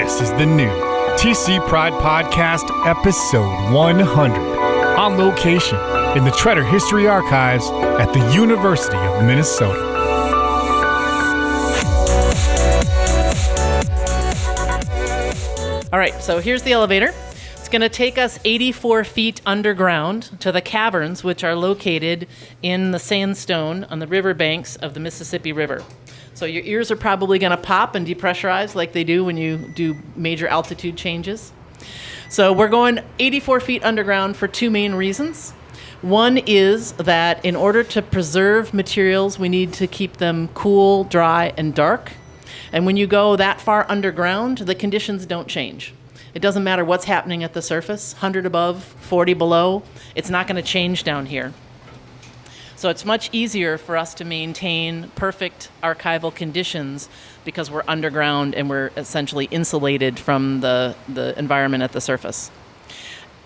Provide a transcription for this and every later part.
This is the new TC Pride Podcast, episode 100, on location in the Tretter History Archives at the University of Minnesota. All right, so here's the elevator. It's going to take us 84 feet underground to the caverns, which are located in the sandstone on the riverbanks of the Mississippi River. So your ears are probably going to pop and depressurize like they do when you do major altitude changes. So we're going 84 feet underground for two main reasons. One is that in order to preserve materials, we need to keep them cool, dry, and dark. And when you go that far underground, the conditions don't change. It doesn't matter what's happening at the surface, 100 above, 40 below, it's not going to change down here. So it's much easier for us to maintain perfect archival conditions because we're underground and we're essentially insulated from the environment at the surface.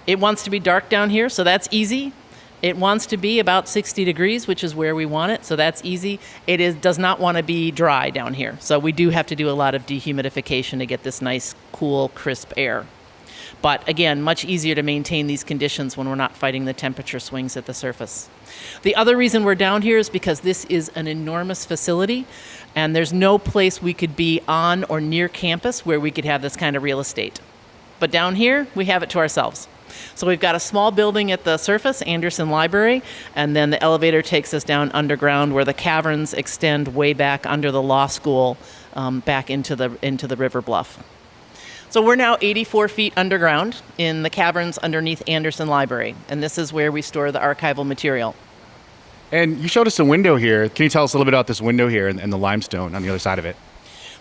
It wants to be dark down here, so that's easy. It wants to be about 60 degrees, which is where we want it, so that's easy. Does not want to be dry down here, so we do have to do a lot of dehumidification to get this nice, cool, crisp air. But again, much easier to maintain these conditions when we're not fighting the temperature swings at the surface. The other reason we're down here is because this is an enormous facility, and there's no place we could be on or near campus where we could have this kind of real estate. But down here, we have it to ourselves. So we've got a small building at the surface, Anderson Library, and then the elevator takes us down underground where the caverns extend way back under the law school, back into the river bluff. So we're now 84 feet underground in the caverns underneath Anderson Library, and this is where we store the archival material. And you showed us a window here. Can you tell us a little bit about this window here and the limestone on the other side of it?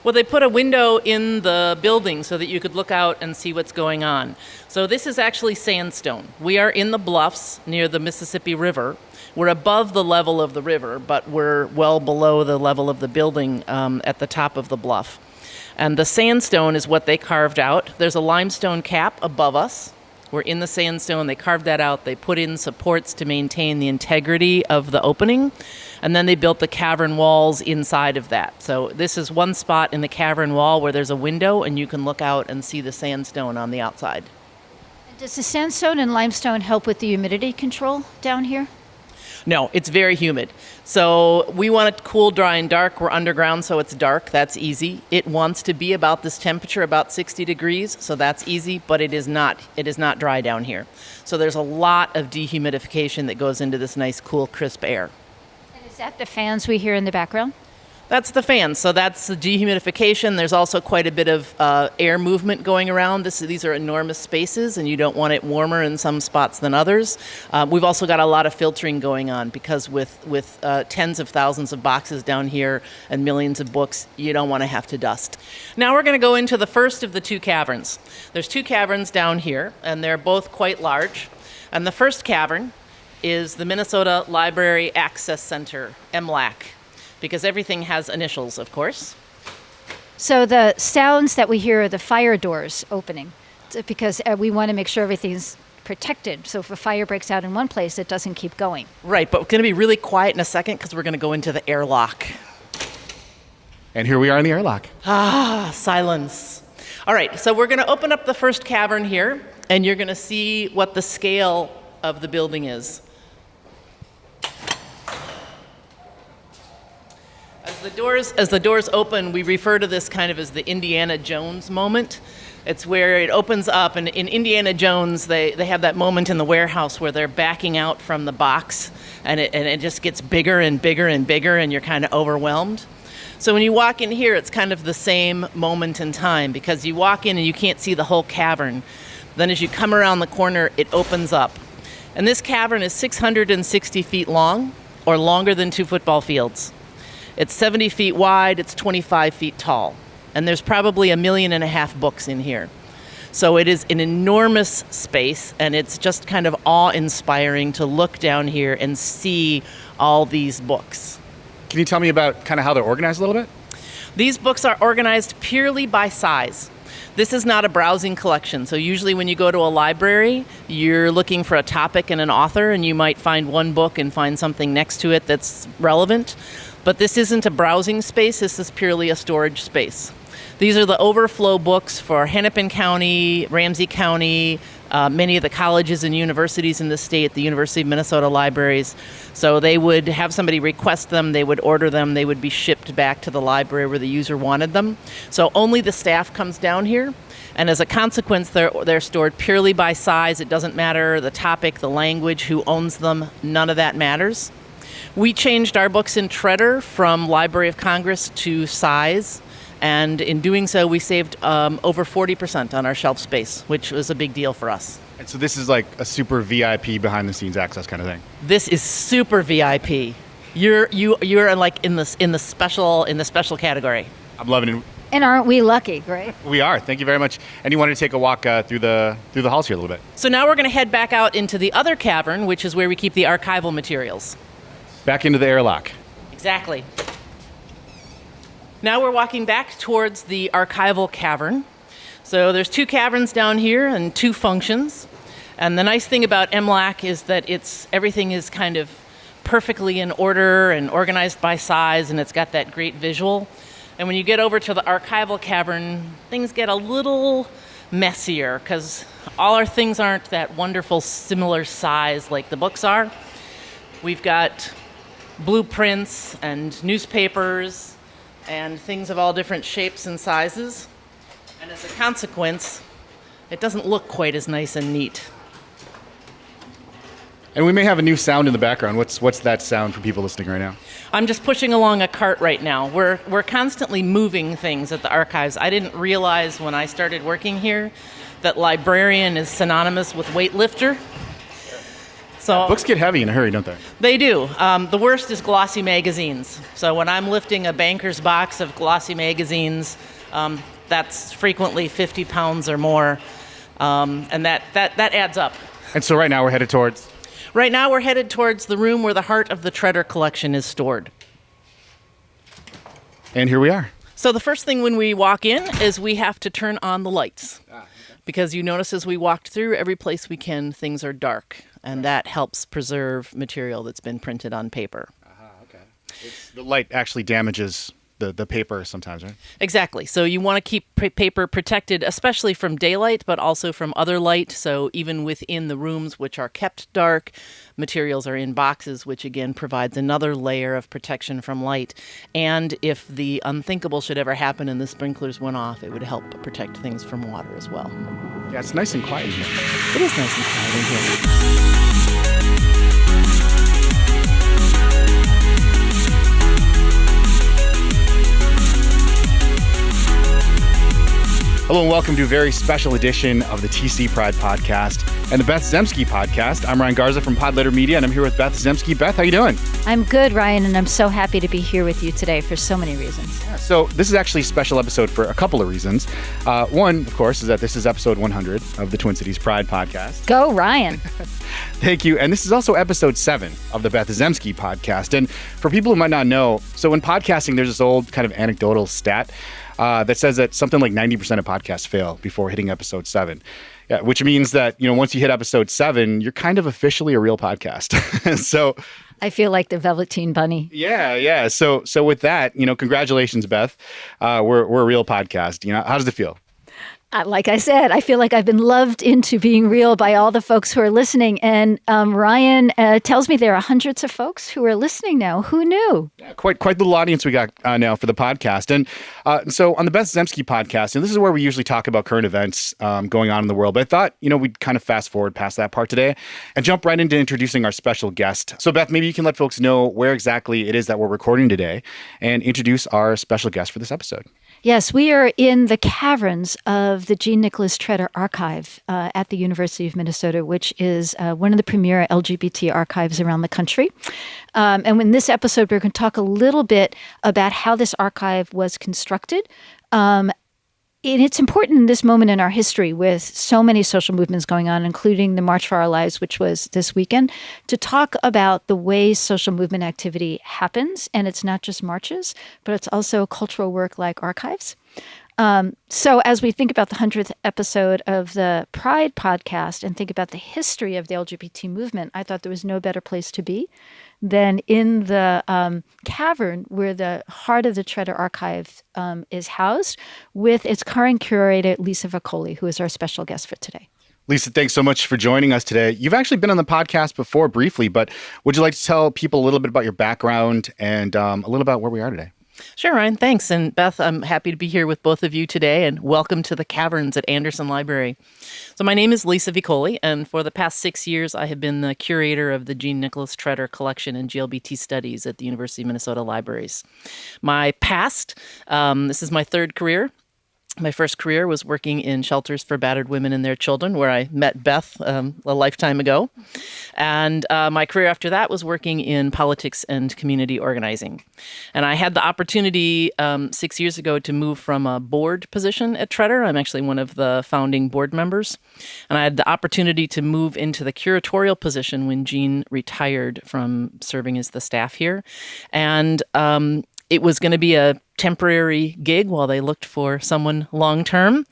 Well, they put a window in the building so that you could look out and see what's going on. So this is actually sandstone. We are in the bluffs near the Mississippi River. We're above the level of the river, but we're well below the level of the building at the top of the bluff. And the sandstone is what they carved out. There's a limestone cap above us. We're in the sandstone. They carved that out. They put in supports to maintain the integrity of the opening. And then they built the cavern walls inside of that. So this is one spot in the cavern wall where there's a window and you can look out and see the sandstone on the outside. Does the sandstone and limestone help with the humidity control down here? No, it's very humid. So we want it cool, dry, and dark. We're underground, so it's dark. That's easy. It wants to be about this temperature, about 60 degrees, so that's easy, but it is not dry down here. So there's a lot of dehumidification that goes into this nice, cool, crisp air. And is that the fans we hear in the background? That's the fans. So that's the dehumidification. There's also quite a bit of air movement going around. These are enormous spaces, and you don't want it warmer in some spots than others. We've also got a lot of filtering going on because with tens of thousands of boxes down here and millions of books, you don't want to have to dust. Now we're going to go into the first of the two caverns. There's two caverns down here, and they're both quite large. And the first cavern is the Minnesota Library Access Center, MLAC. Because everything has initials, of course. So the sounds that we hear are the fire doors opening, because we want to make sure everything's protected. So if a fire breaks out in one place, it doesn't keep going. Right, but we're going to be really quiet in a second because we're going to go into the airlock. And here we are in the airlock. Silence. All right, so we're going to open up the first cavern here, and you're going to see what the scale of the building is. As the doors open, we refer to this kind of as the Indiana Jones moment. It's where it opens up, and in Indiana Jones, they have that moment in the warehouse where they're backing out from the box, and it just gets bigger and bigger and bigger, and you're kind of overwhelmed. So when you walk in here, it's kind of the same moment in time, because you walk in and you can't see the whole cavern. Then as you come around the corner, it opens up. And this cavern is 660 feet long, or longer than 2 football fields. It's 70 feet wide, it's 25 feet tall, and there's probably 1.5 million books in here. So it is an enormous space, and it's just kind of awe-inspiring to look down here and see all these books. Can you tell me about kind of how they're organized a little bit? These books are organized purely by size. This is not a browsing collection. So usually when you go to a library, you're looking for a topic and an author, and you might find one book and find something next to it that's relevant. But this isn't a browsing space. This is purely a storage space. These are the Overflow Books for Hennepin County, Ramsey County, many of the colleges and universities in the state, the University of Minnesota libraries. So they would have somebody request them, they would order them, they would be shipped back to the library where the user wanted them. So only the staff comes down here, and as a consequence, they're stored purely by size. It doesn't matter the topic, the language, who owns them, none of that matters. We changed our books in Tretter from Library of Congress to size. And in doing so, we saved over 40% on our shelf space, which was a big deal for us. And so this is like a super VIP behind-the-scenes access kind of thing. This is super VIP. You're like in the special category. I'm loving it. And aren't we lucky, right? We are. Thank you very much. And you wanted to take a walk through the halls here a little bit. So now we're going to head back out into the other cavern, which is where we keep the archival materials. Back into the airlock. Exactly. Now we're walking back towards the Archival Cavern. So there's 2 caverns down here and 2 functions. And the nice thing about MLAC is that everything is kind of perfectly in order and organized by size, and it's got that great visual. And when you get over to the Archival Cavern, things get a little messier because all our things aren't that wonderful similar size like the books are. We've got blueprints and newspapers and things of all different shapes and sizes. And as a consequence, it doesn't look quite as nice and neat. And we may have a new sound in the background. What's that sound for people listening right now? I'm just pushing along a cart right now. We're constantly moving things at the archives. I didn't realize when I started working here that librarian is synonymous with weightlifter. So Books get heavy in a hurry, don't they? They do. The worst is glossy magazines. So when I'm lifting a banker's box of glossy magazines, that's frequently 50 pounds or more, and that adds up. And so right now we're headed towards? Right now we're headed towards the room where the heart of the Tretter collection is stored. And here we are. So the first thing when we walk in is we have to turn on the lights. Because you notice as we walked through, every place we can, things are dark. And that helps preserve material that's been printed on paper. Okay. The light actually damages the paper sometimes, right? Exactly. So you want to keep paper protected, especially from daylight, but also from other light. So even within the rooms, which are kept dark, materials are in boxes, which again provides another layer of protection from light. And if the unthinkable should ever happen and the sprinklers went off, it would help protect things from water as well. Yeah, it's nice and quiet in here. It is nice and quiet in here. Hello and welcome to a very special edition of the TC Pride Podcast and the Beth Zemsky Podcast. I'm Ryan Garza from Podletter Media, and I'm here with Beth Zemsky. Beth, how you doing? I'm good, Ryan, and I'm so happy to be here with you today for so many reasons. Yeah, so this is actually a special episode for a couple of reasons. One, of course, is that this is episode 100 of the Twin Cities Pride Podcast. Go, Ryan. Thank you. And this is also episode 7 of the Beth Zemsky Podcast. And for people who might not know, so in podcasting, there's this old kind of anecdotal stat that says that something like 90% of podcasts fail before hitting episode 7. Yeah, which means that, once you hit episode 7, you're kind of officially a real podcast. So I feel like the Velveteen Bunny. Yeah. So with that, congratulations, Beth. We're a real podcast. How does it feel? Like I said, I feel like I've been loved into being real by all the folks who are listening. And Ryan tells me there are hundreds of folks who are listening now. Who knew? Yeah, quite the little audience we got now for the podcast. And so on the Beth Zemsky Podcast, and this is where we usually talk about current events going on in the world. But I thought, we'd kind of fast forward past that part today and jump right into introducing our special guest. So Beth, maybe you can let folks know where exactly it is that we're recording today and introduce our special guest for this episode. Yes, we are in the caverns of the Jean-Nickolaus Tretter Archive at the University of Minnesota, which is one of the premier LGBT archives around the country. And in this episode, we're going to talk a little bit about how this archive was constructed. And it's important in this moment in our history with so many social movements going on, including the March for Our Lives, which was this weekend, to talk about the way social movement activity happens. And it's not just marches, but it's also cultural work like archives. So as we think about the 100th episode of the Pride podcast and think about the history of the LGBT movement, I thought there was no better place to be than in the cavern where the heart of the Tretter archive is housed with its current curator, Lisa Vecoli, who is our special guest for today. Lisa, thanks so much for joining us today. You've actually been on the podcast before briefly, but would you like to tell people a little bit about your background and a little about where we are today? Sure, Ryan. Thanks. And Beth, I'm happy to be here with both of you today, and welcome to the Caverns at Anderson Library. So my name is Lisa Vecoli, and for the past 6 years, I have been the curator of the Jean-Nickolaus Tretter Collection and GLBT Studies at the University of Minnesota Libraries. My past, this is my third career. My first career was working in shelters for battered women and their children, where I met Beth a lifetime ago. And my career after that was working in politics and community organizing. And I had the opportunity 6 years ago to move from a board position at Tretter. I'm actually one of the founding board members. And I had the opportunity to move into the curatorial position when Jean retired from serving as the staff here. And it was going to be a temporary gig while they looked for someone long-term.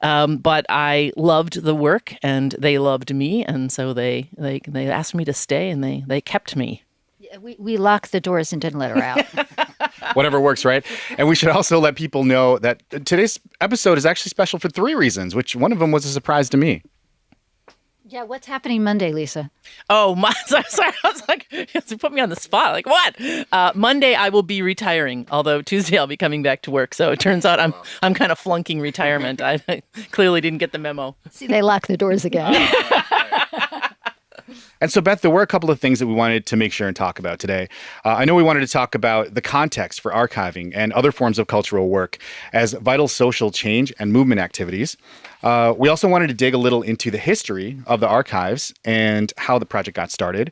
But I loved the work and they loved me. And so they asked me to stay and they kept me. Yeah, we locked the doors and didn't let her out. Whatever works, right? And we should also let people know that today's episode is actually special for 3 reasons, which one of them was a surprise to me. Yeah, what's happening Monday, Lisa? Oh, sorry. I was like, you put me on the spot. Like, what? Monday, I will be retiring, although Tuesday I'll be coming back to work. So it turns out I'm kind of flunking retirement. I clearly didn't get the memo. See, they locked the doors again. And so, Beth, there were a couple of things that we wanted to make sure and talk about today. I know we wanted to talk about the context for archiving and other forms of cultural work as vital social change and movement activities. We also wanted to dig a little into the history of the archives and how the project got started.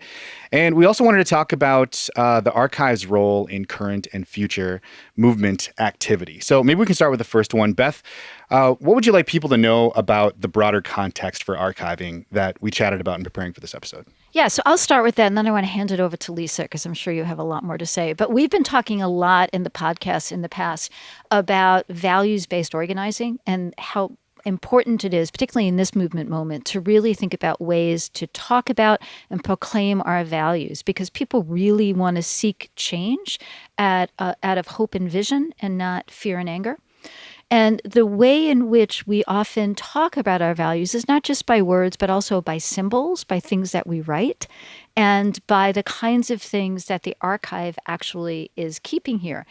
And we also wanted to talk about the archives' role in current and future movement activity. So maybe we can start with the first one. Beth, what would you like people to know about the broader context for archiving that we chatted about in preparing for this episode? Yeah, so I'll start with that, and then I want to hand it over to Lisa, because I'm sure you have a lot more to say. But we've been talking a lot in the podcast in the past about values-based organizing and how important it is, particularly in this movement moment, to really think about ways to talk about and proclaim our values, because people really want to seek change out of hope and vision and not fear and anger. And the way in which we often talk about our values is not just by words, but also by symbols, by things that we write, and by the kinds of things that the archive actually is keeping here.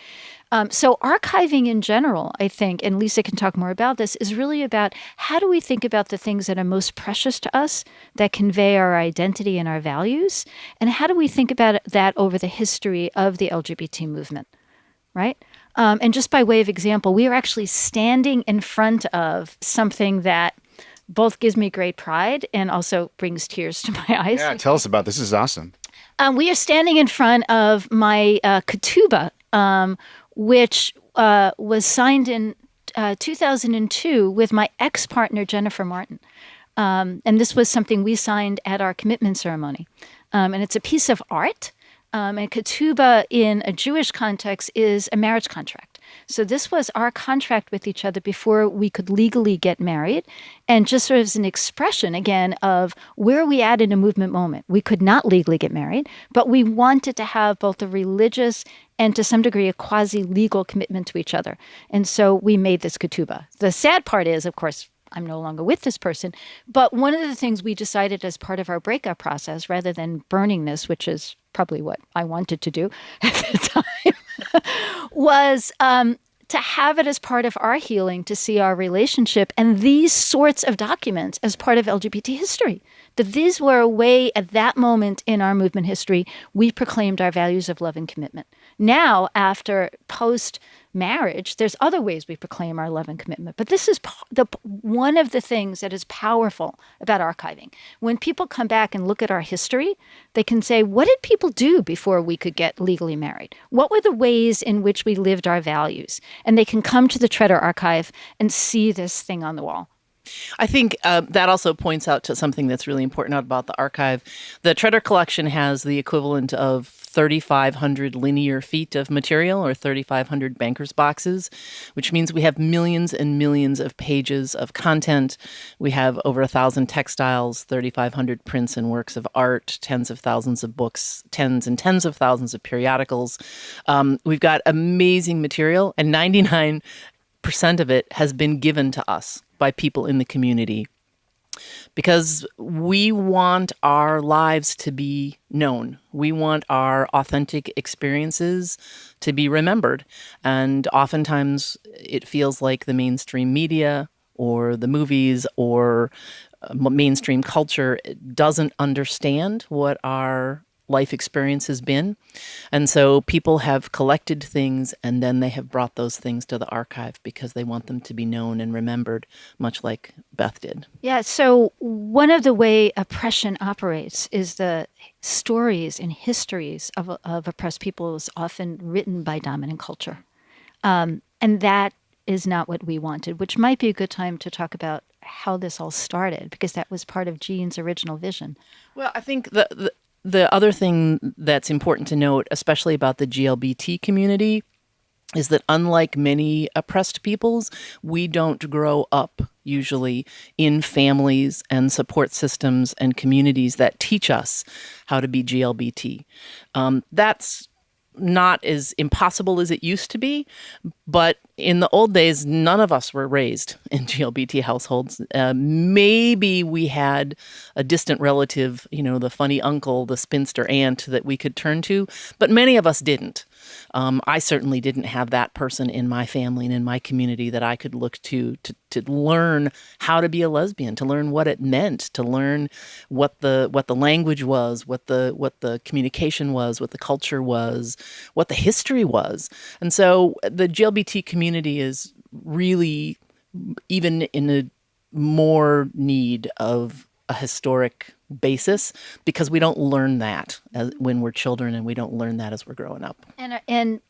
So archiving in general, I think, and Lisa can talk more about this, is really about how do we think about the things that are most precious to us, that convey our identity and our values, and how do we think about that over the history of the LGBT movement, right? And just by way of example, we are actually standing in front of something that both gives me great pride and also brings tears to my eyes. Yeah, tell us about this. This is awesome. We are standing in front of my ketubah, which was signed in 2002 with my ex-partner, Jennifer Martin. And this was something we signed at our commitment ceremony. And it's a piece of art. And ketubah in a Jewish context is a marriage contract. So this was our contract with each other before we could legally get married, and just sort of as an expression, again, of where are we at in a movement moment. We could not legally get married, but we wanted to have both a religious and to some degree a quasi-legal commitment to each other. And so we made this ketubah. The sad part is, of course, I'm no longer with this person. But one of the things we decided as part of our breakup process, rather than burning this, which is probably what I wanted to do at the time, was to have it as part of our healing, to see our relationship and these sorts of documents as part of LGBT history. That these were a way at that moment in our movement history, we proclaimed our values of love and commitment. Now, after post-marriage, there's other ways we proclaim our love and commitment. But this is one of the things that is powerful about archiving. When people come back and look at our history, they can say, what did people do before we could get legally married? What were the ways in which we lived our values? And they can come to the Tretter archive and see this thing on the wall. I think that also points out to something that's really important about the archive. The Tretter collection has the equivalent of 3,500 linear feet of material, or 3,500 banker's boxes, which means we have millions and millions of pages of content. We have over 1,000 textiles, 3,500 prints and works of art, tens of thousands of books, tens and tens of thousands of periodicals. We've got amazing material, and 99% of it has been given to us by people in the community, because we want our lives to be known. We want our authentic experiences to be remembered. And oftentimes it feels like the mainstream media or the movies or mainstream culture doesn't understand what our life experience has been. And so people have collected things, and then they have brought those things to the archive because they want them to be known and remembered, much like Beth did. Yeah, so one of the way oppression operates is the stories and histories of oppressed people is often written by dominant culture. And that is not what we wanted, which might be a good time to talk about how this all started, because that was part of Jean's original vision. Well, I think the other thing that's important to note, especially about the GLBT community, is that unlike many oppressed peoples, we don't grow up usually in families and support systems and communities that teach us how to be GLBT. That's not as impossible as it used to be, but in the old days, none of us were raised in GLBT households. Maybe we had a distant relative, the funny uncle, the spinster aunt that we could turn to, but many of us didn't. I certainly didn't have that person in my family and in my community that I could look to learn how to be a lesbian, to learn what it meant, to learn what the language was, what the communication was, what the culture was, what the history was. And so the GLBT community is really even in a more need of a historic basis, because we don't learn that when we're children, and we don't learn that as we're growing up. And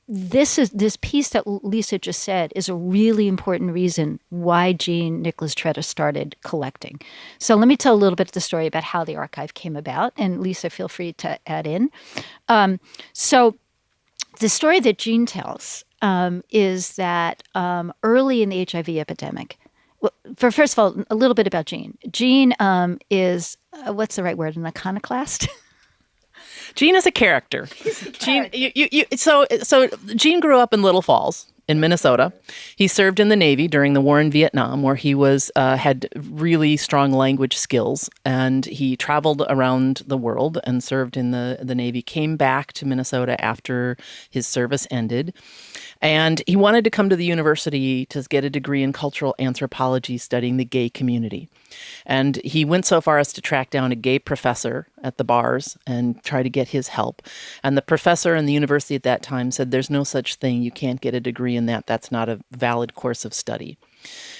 this piece that Lisa just said is a really important reason why Jean-Nickolaus Tretter started collecting. So let me tell a little bit of the story about how the archive came about, and Lisa, feel free to add in. So the story that Jean tells is that early in the HIV epidemic, first of all, a little bit about Jean. Jean is, what's the right word, an iconoclast? Jean is a character. Jean, so Jean grew up in Little Falls in Minnesota. He served in the Navy during the war in Vietnam, where he had really strong language skills, and he traveled around the world and served in the Navy, came back to Minnesota after his service ended. And he wanted to come to the university to get a degree in cultural anthropology, studying the gay community. And he went so far as to track down a gay professor at the bars and try to get his help. And the professor in the university at that time said, "There's no such thing. You can't get a degree in that. That's not a valid course of study."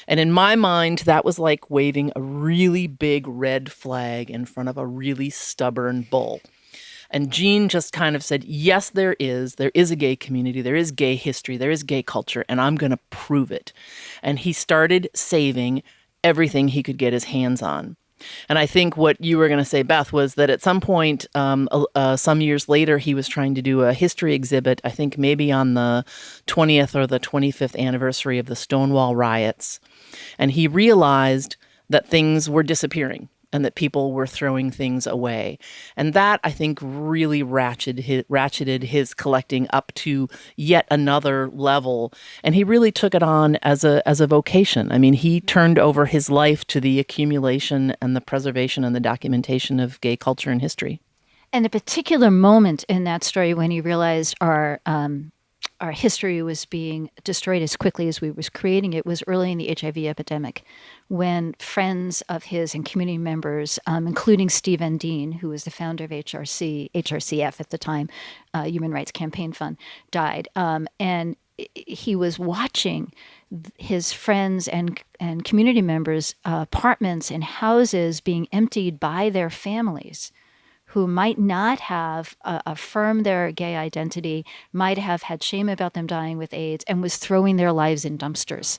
And in my mind, that was like waving a really big red flag in front of a really stubborn bull. And Jean just kind of said, yes, there is a gay community, there is gay history, there is gay culture, and I'm going to prove it. And he started saving everything he could get his hands on. And I think what you were going to say, Beth, was that at some point, some years later, he was trying to do a history exhibit, I think maybe on the 20th or the 25th anniversary of the Stonewall riots. And he realized that things were disappearing and that people were throwing things away. And that, I think, really ratcheted his collecting up to yet another level. And he really took it on as a vocation. I mean, he turned over his life to the accumulation and the preservation and the documentation of gay culture and history. And a particular moment in that story when he realized our history was being destroyed as quickly as we was creating it was early in the HIV epidemic, when friends of his and community members, including Steve Dean, who was the founder of HRCF at the time, Human Rights Campaign Fund, died. And he was watching his friends and community members' apartments and houses being emptied by their families, who might not have affirmed their gay identity, might have had shame about them dying with AIDS, and was throwing their lives in dumpsters.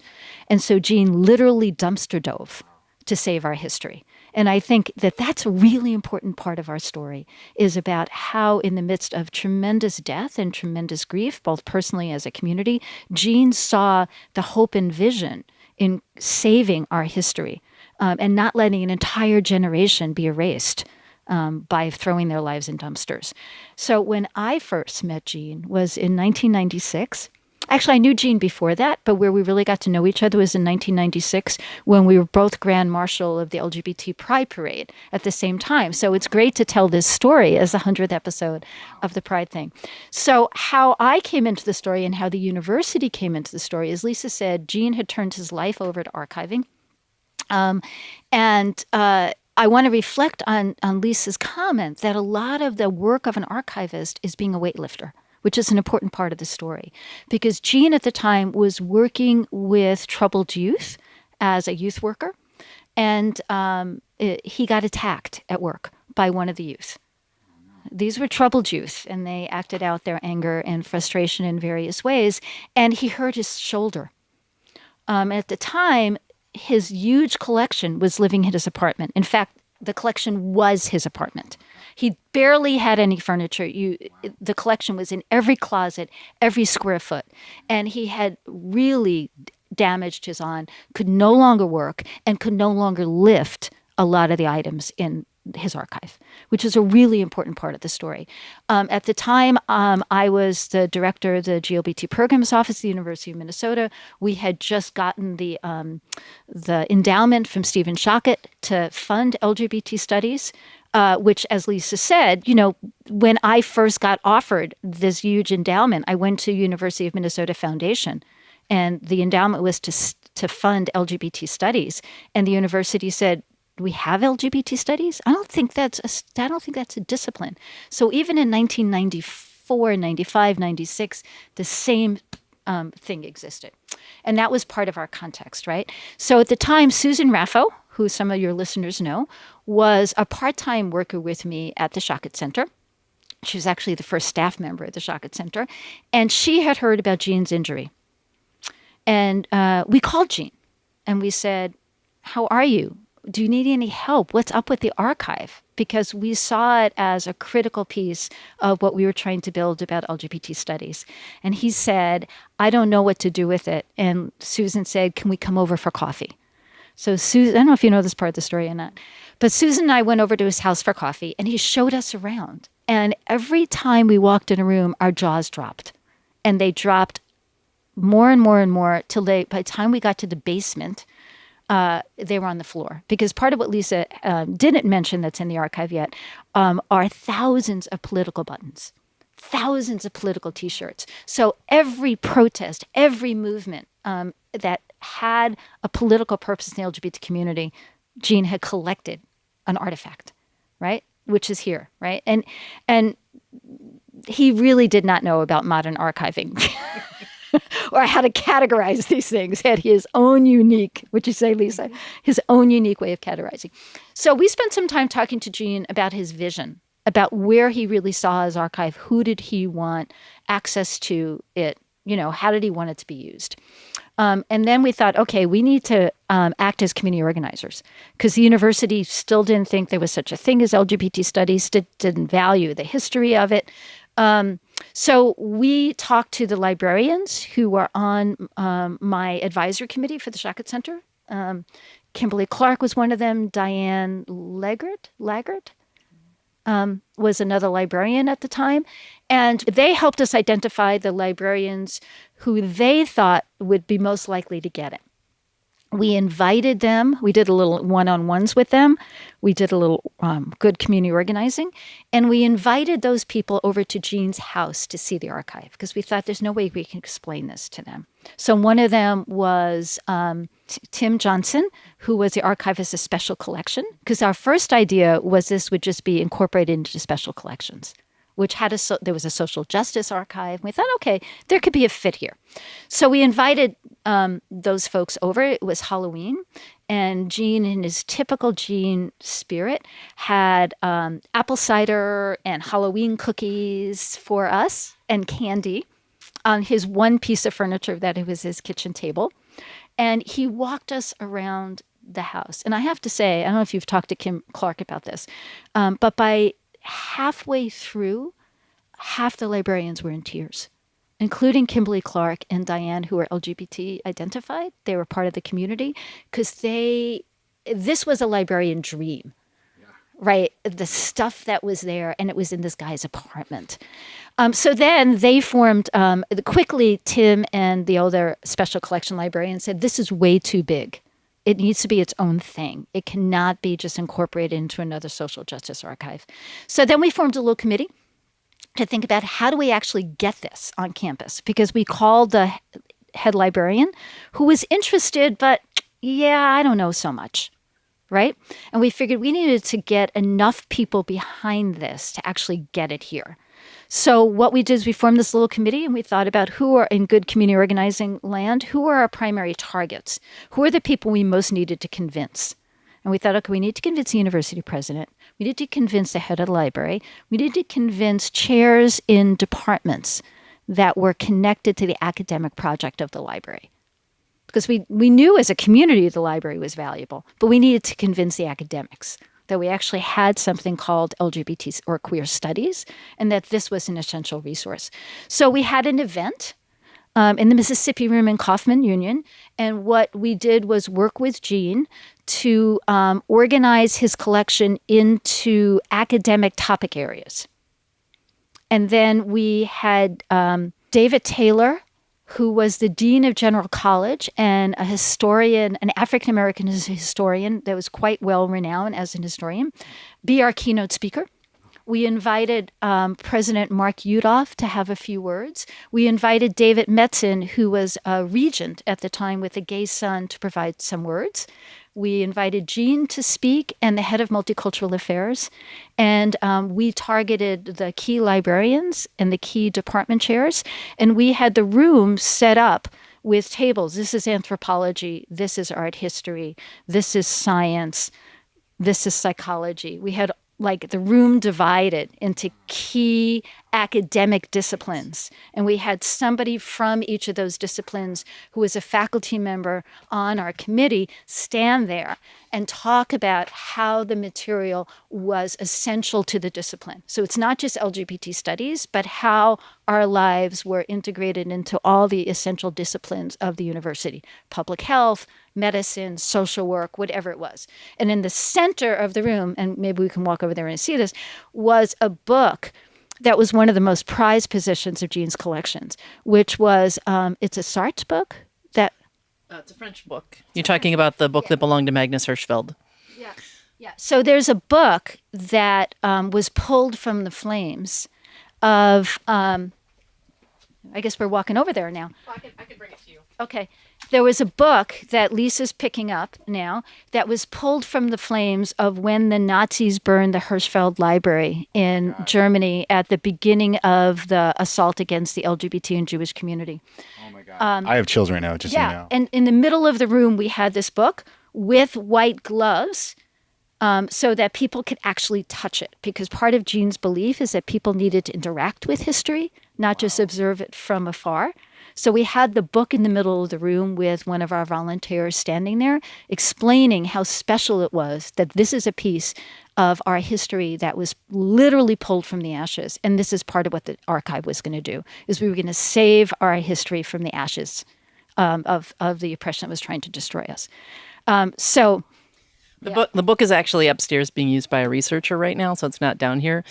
And so Jean literally dumpster dove to save our history. And I think that that's a really important part of our story, is about how in the midst of tremendous death and tremendous grief, both personally as a community, Jean saw the hope and vision in saving our history and not letting an entire generation be erased by throwing their lives in dumpsters. So when I first met Jean was in 1996. Actually, I knew Jean before that, but where we really got to know each other was in 1996 when we were both Grand Marshal of the LGBT Pride Parade at the same time. So it's great to tell this story as the 100th episode of the Pride thing. So how I came into the story and how the university came into the story, as Lisa said, Jean had turned his life over to archiving. I want to reflect on Lisa's comment that a lot of the work of an archivist is being a weightlifter, which is an important part of the story. Because Jean at the time was working with troubled youth as a youth worker, and he got attacked at work by one of the youth. These were troubled youth, and they acted out their anger and frustration in various ways, and he hurt his shoulder. At the time, his huge collection was living in his apartment. In fact, the collection was his apartment. He barely had any furniture. The collection was in every closet, every square foot. And he had really damaged his arm, could no longer work, and could no longer lift a lot of the items in his archive, which is a really important part of the story. At the time, I was the director of the GLBT Programs Office at the University of Minnesota. We had just gotten the endowment from Stephen Shockett to fund LGBT studies, which, as Lisa said, when I first got offered this huge endowment, I went to University of Minnesota Foundation, and the endowment was to fund LGBT studies. And the university said, do we have LGBT studies? I don't think that's a discipline. So even in 1994, 95, 96, the same thing existed. And that was part of our context, right? So at the time, Susan Raffo, who some of your listeners know, was a part-time worker with me at the Shockett Center. She was actually the first staff member at the Shockett Center. And she had heard about Jean's injury. And we called Jean and we said, how are you? Do you need any help? What's up with the archive? Because we saw it as a critical piece of what we were trying to build about LGBT studies. And he said, I don't know what to do with it. And Susan said, can we come over for coffee? So Susan, I don't know if you know this part of the story or not, but Susan and I went over to his house for coffee and he showed us around. And every time we walked in a room, our jaws dropped. And they dropped more and more and more till by the time we got to the basement, they were on the floor. Because part of what Lisa didn't mention that's in the archive yet are thousands of political buttons, thousands of political T-shirts. So every protest, every movement that had a political purpose in the LGBT community, Jean had collected an artifact, right? Which is here, right? And he really did not know about modern archiving. Or how to categorize these things, had his own unique, would you say, Lisa, his own unique way of categorizing. So we spent some time talking to Jean about his vision, about where he really saw his archive, who did he want access to it, how did he want it to be used? And then we thought, okay, we need to act as community organizers because the university still didn't think there was such a thing as LGBT studies, didn't value the history of it. So we talked to the librarians who were on my advisory committee for the Shockett Center. Kimberly Clark was one of them. Diane Laggard was another librarian at the time. And they helped us identify the librarians who they thought would be most likely to get it. We invited them. We did a little one-on-ones with them. We did a little good community organizing. And we invited those people over to Jean's house to see the archive because we thought there's no way we can explain this to them. So one of them was Tim Johnson, who was the archivist of Special Collection, because our first idea was this would just be incorporated into special collections, which had there was a social justice archive. We thought, okay, there could be a fit here. So we invited those folks over. It was Halloween, and Jean, in his typical Jean spirit, had apple cider and Halloween cookies for us and candy on his one piece of furniture that it was his kitchen table. And he walked us around the house. And I have to say, I don't know if you've talked to Kim Clark about this, but by halfway through, half the librarians were in tears, including Kimberly Clark and Diane, who are LGBT identified. They were part of the community because this was a librarian dream, right? The stuff that was there, and it was in this guy's apartment. So then they formed, quickly, Tim and the other special collection librarian said, this is way too big. It needs to be its own thing. It cannot be just incorporated into another social justice archive. So then we formed a little committee to think about how do we actually get this on campus, because we called the head librarian who was interested, but I don't know so much, right? And we figured we needed to get enough people behind this to actually get it here. So what we did is we formed this little committee, and we thought about who are in good community organizing land, who are our primary targets, who are the people we most needed to convince. And we thought, okay, we need to convince the university president. We need to convince the head of the library. We need to convince chairs in departments that were connected to the academic project of the library. Because we knew as a community the library was valuable, but we needed to convince the academics that we actually had something called LGBT or queer studies, and that this was an essential resource. So we had an event in the Mississippi Room in Kaufman Union, and what we did was work with Jean to organize his collection into academic topic areas. And then we had David Taylor, who was the dean of General College and a historian, an African-American historian that was quite well renowned as an historian, be our keynote speaker. We invited President Mark Yudof to have a few words. We invited David Metzen, who was a regent at the time with a gay son, to provide some words. We invited Jean to speak and the head of multicultural affairs. And we targeted the key librarians and the key department chairs. And we had the room set up with tables. This is anthropology. This is art history. This is science. This is psychology. We had the room divided into key academic disciplines. And we had somebody from each of those disciplines who was a faculty member on our committee stand there and talk about how the material was essential to the discipline. So it's not just LGBT studies, but how our lives were integrated into all the essential disciplines of the university: public health, medicine, social work, whatever it was. And in the center of the room, and maybe we can walk over there and see this, was a book that was one of the most prized possessions of Jean's collections, which was, it's a Sartre book that... it's a French book. You're talking about the book that belonged to Magnus Hirschfeld. Yeah. So there's a book that was pulled from the flames of... I guess we're walking over there now. Well, I can bring it to you. Okay. There was a book that Lisa's picking up now that was pulled from the flames of when the Nazis burned the Hirschfeld Library in Germany at the beginning of the assault against the LGBT and Jewish community. Oh my God. I have chills right now, just so you know. And in the middle of the room, we had this book with white gloves so that people could actually touch it. Because part of Jean's belief is that people needed to interact with history, not just observe it from afar. So we had the book in the middle of the room with one of our volunteers standing there explaining how special it was that this is a piece of our history that was literally pulled from the ashes. And this is part of what the archive was going to do, is we were going to save our history from the ashes of the oppression that was trying to destroy us. The book is actually upstairs being used by a researcher right now, so it's not down here,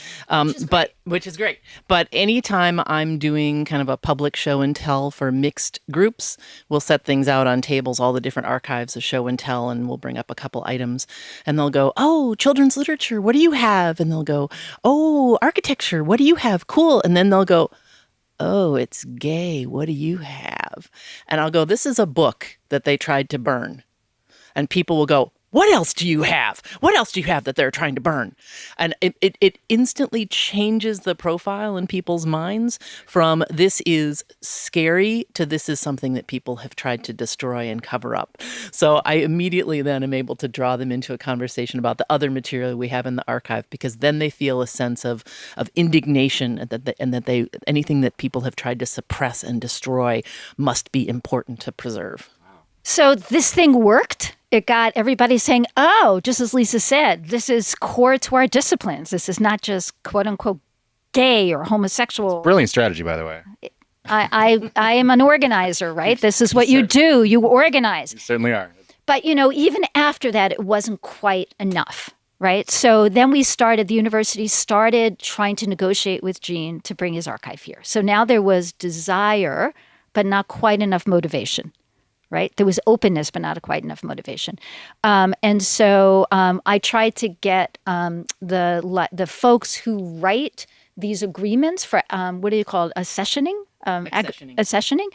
which is great. But anytime I'm doing kind of a public show and tell for mixed groups, we'll set things out on tables, all the different archives of show and tell, and we'll bring up a couple items. And they'll go, oh, children's literature, what do you have? And they'll go, oh, architecture, what do you have? Cool. And then they'll go, oh, it's gay, what do you have? And I'll go, this is a book that they tried to burn. And people will go, what else do you have? What else do you have that they're trying to burn? And it instantly changes the profile in people's minds from this is scary to this is something that people have tried to destroy and cover up. So I immediately then am able to draw them into a conversation about the other material we have in the archive, because then they feel a sense of indignation and that anything that people have tried to suppress and destroy must be important to preserve. So this thing worked. it got everybody saying, oh, just as Lisa said, this is core to our disciplines. This is not just quote unquote gay or homosexual. Brilliant strategy, by the way. I am an organizer, right? This is what you do. You organize. You certainly are. But, even after that, it wasn't quite enough, right? So then the university started trying to negotiate with Jean to bring his archive here. So now there was desire, but not quite enough motivation, right? There was openness, but not quite enough motivation. And so I tried to get the folks who write these agreements for, what do you call it, accessioning? Accessioning,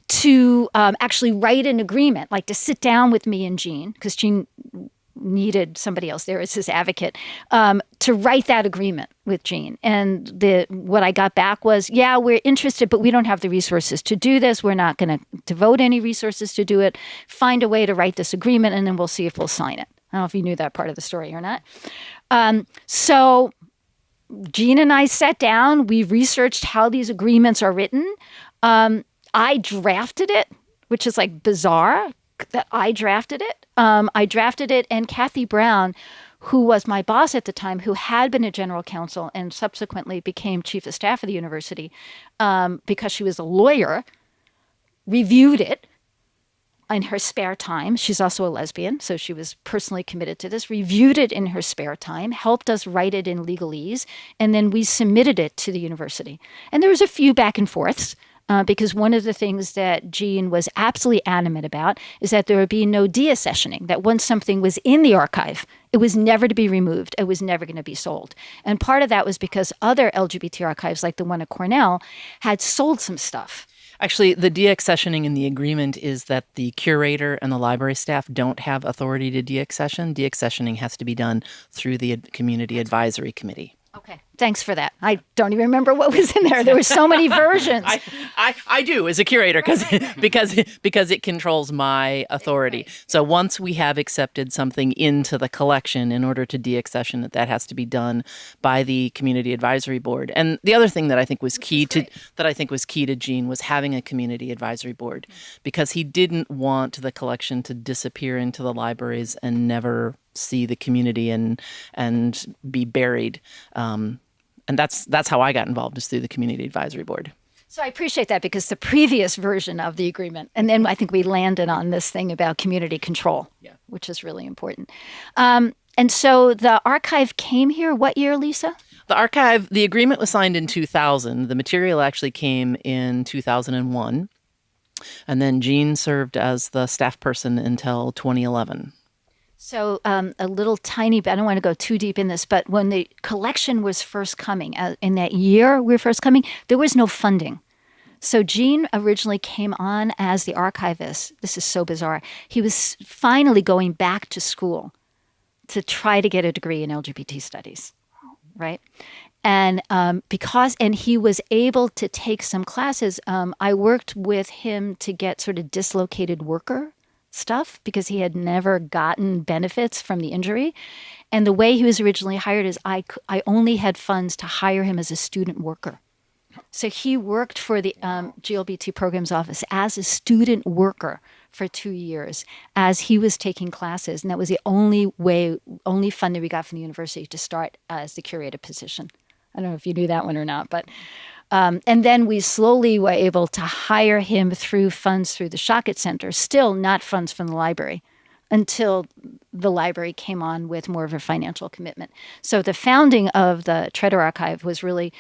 to actually write an agreement, like to sit down with me and Jean, because Jean needed somebody else there as his advocate, to write that agreement with Jean. And what I got back was, yeah, we're interested, but we don't have the resources to do this. We're not going to devote any resources to do it. Find a way to write this agreement, and then we'll see if we'll sign it. I don't know if you knew that part of the story or not. So Jean and I sat down. We researched how these agreements are written. I drafted it, which is like bizarre that I drafted it. And Kathy Brown, who was my boss at the time, who had been a general counsel and subsequently became chief of staff of the university, because she was a lawyer, reviewed it in her spare time. She's also a lesbian, so she was personally committed to this, reviewed it in her spare time, helped us write it in legalese, and then we submitted it to the university. And there was a few back and forths, because one of the things that Jean was absolutely adamant about is that there would be no deaccessioning, that once something was in the archive, it was never to be removed. It was never going to be sold. And part of that was because other LGBT archives, like the one at Cornell, had sold some stuff. Actually, the deaccessioning in the agreement is that the curator and the library staff don't have authority to deaccession. Deaccessioning has to be done through the Community Advisory Committee. Okay, thanks for that. I don't even remember what was in there. There were so many versions. I do as a curator because it controls my authority. So once we have accepted something into the collection, in order to deaccession it, that has to be done by the Community Advisory Board. And the other thing that I think was key to Jean was having a Community Advisory Board, because he didn't want the collection to disappear into the libraries and never see the community and be buried. And that's how I got involved, is through the Community Advisory Board. So I appreciate that, because the previous version of the agreement, and then I think we landed on this thing about community control, which is really important. And so the archive came here what year, Lisa? The agreement was signed in 2000. The material actually came in 2001. And then Jean served as the staff person until 2011. So a little tiny bit, I don't want to go too deep in this, but when the collection was first coming, in that year we were first coming, there was no funding. So Jean originally came on as the archivist. This is so bizarre. He was finally going back to school to try to get a degree in LGBT studies, right? And and he was able to take some classes, I worked with him to get sort of dislocated worker stuff, because he had never gotten benefits from the injury. And the way he was originally hired is I only had funds to hire him as a student worker. So he worked for the GLBT Programs Office as a student worker for 2 years as he was taking classes. And that was the only funding we got from the university to start as the curator position. I don't know if you knew that one or not, but and then we slowly were able to hire him through funds through the Shockett Center, still not funds from the library, until the library came on with more of a financial commitment. So the founding of the Tretter Archive was really,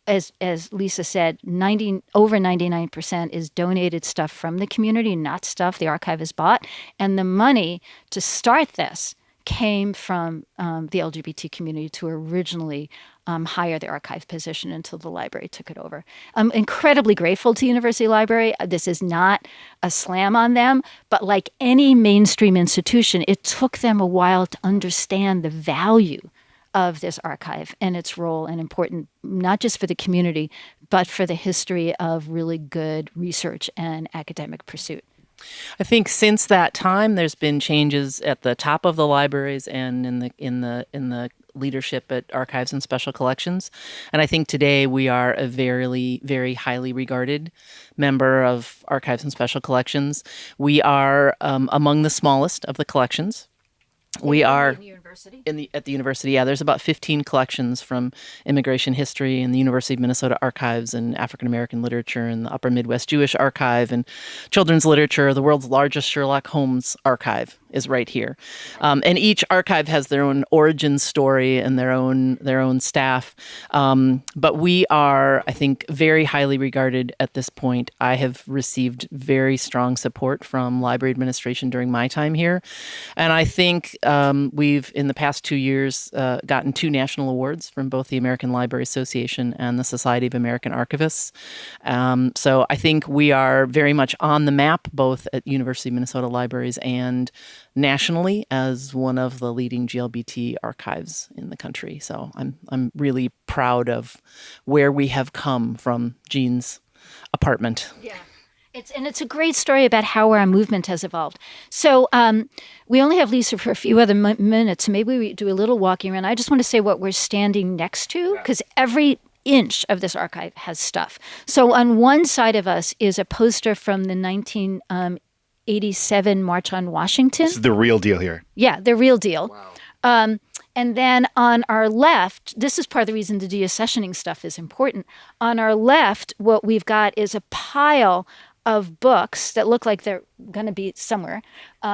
as Lisa said, over 99% is donated stuff from the community, not stuff the archive has bought. And the money to start this came from the LGBT community to originally hire the archive position until the library took it over. I'm incredibly grateful to University Library. This is not a slam on them, but like any mainstream institution, it took them a while to understand the value of this archive and its role and important, not just for the community, but for the history of really good research and academic pursuit. I think since that time, there's been changes at the top of the libraries and in the leadership at Archives and Special Collections. And I think today we are a very, very highly regarded member of Archives and Special Collections. We are among the smallest of the collections. We are at the university. Yeah, there's about 15 collections from immigration history and the University of Minnesota Archives and African American literature and the Upper Midwest Jewish Archive and children's literature. The world's largest Sherlock Holmes archive is right here, and each archive has their own origin story and their own staff. But we are, I think, very highly regarded at this point. I have received very strong support from library administration during my time here, and I think we've, in the past 2 years, gotten 2 national awards from both the American Library Association and the Society of American Archivists. So I think we are very much on the map, both at University of Minnesota Libraries and nationally, as one of the leading GLBT archives in the country. So I'm really proud of where we have come from Jean's apartment. Yeah. It's a great story about how our movement has evolved. So we only have Lisa for a few other minutes, so maybe we do a little walking around. I just want to say what we're standing next to, because every inch of this archive has stuff. So on one side of us is a poster from the 1987 March on Washington. This is the real deal here. Yeah, the real deal. Wow. And then on our left, this is part of the reason the deaccessioning stuff is important. On our left, what we've got is a pile of books that look like they're going to be somewhere.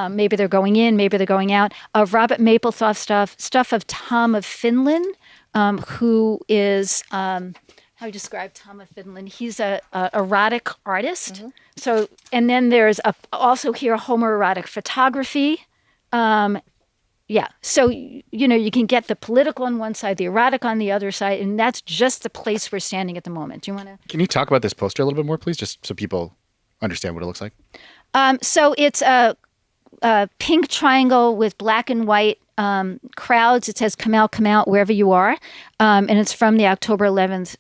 Maybe they're going in, maybe they're going out. Of Robert Mapplethorpe stuff of Tom of Finland, who is, how do you describe Tom of Finland? He's a erotic artist. Mm-hmm. So, and then there's also here homoerotic photography. Yeah, so, you can get the political on one side, the erotic on the other side, and that's just the place we're standing at the moment. Do you want to? Can you talk about this poster a little bit more, please, just so people understand what it looks like? So it's a pink triangle with black and white crowds. It says "Come out, wherever you are," and it's from the October 11th,